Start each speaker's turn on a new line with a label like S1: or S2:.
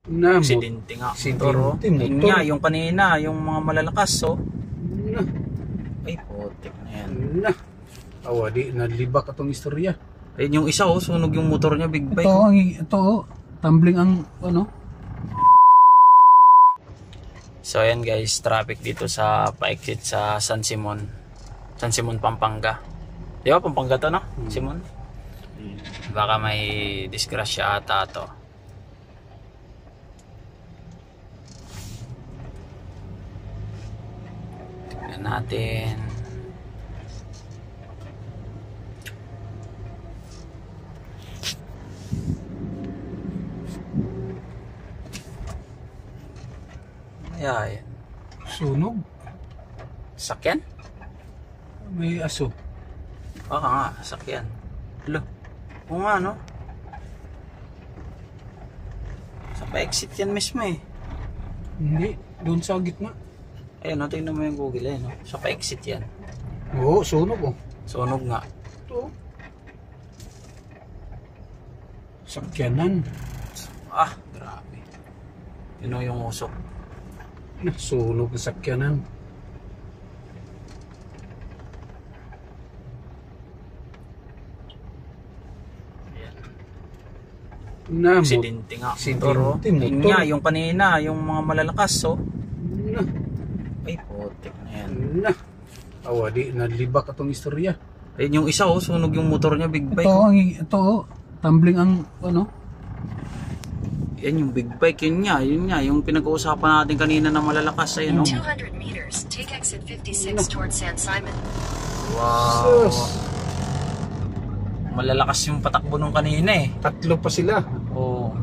S1: Na,
S2: Aksidente nga.
S1: Aksidente,
S2: Yun
S1: motor.
S2: nga, yung kanina, yung mga malalakas, oh.
S1: Na,
S2: Ay, putik na yan.
S1: na. Awa, di, nalibak atong istorya.
S2: Ayun yung isa, oh, sunog yung motor niya, big bike.
S1: Ito, tumbling ang, ano?
S2: So ayan guys, traffic dito sa pa-exit sa San Simon. San Simon, Pampanga. Di ba Pampanga to, no? Simon? Baka may disgrasya ata to. Tignan natin. Ayan.
S1: Sunog.
S2: Sakyan?
S1: May aso.
S2: Baka nga, sakyan. Hello. Oo nga, no? Sa pa-exit yan mismo eh.
S1: Hindi, doon sa gitna.
S2: Ayun, no, tingnan mo yung Google eh, no? Sa pa-exit yan.
S1: Oo, sunog oh.
S2: Sunog nga.
S1: Ito. Sakyanan.
S2: Ah, grabe. Yun o yung usok.
S1: Sunog na sakyanan. Na,
S2: Aksidente nga.
S1: Aksidente,
S2: Motor. Yun nga, yung kanina, yung mga malalakas, oh.
S1: na,
S2: Ay, putik na yan.
S1: na. Awa, di, nalibak atong istorya.
S2: Ayun yung isa, oh, sunog yung motor niya, big bike. Oh.
S1: Ito, tumbling ang, ano?
S2: Yan yung big bike, yun nga, yung pinag-uusapan natin kanina na malalakas, ayun,
S3: In
S2: oh.
S3: 200 meters, take exit 56 towards San Simon.
S2: Wow.
S1: Sus.
S2: Malalakas yung patakbo nung kanina eh.
S1: Tatlo pa sila.
S2: Oh.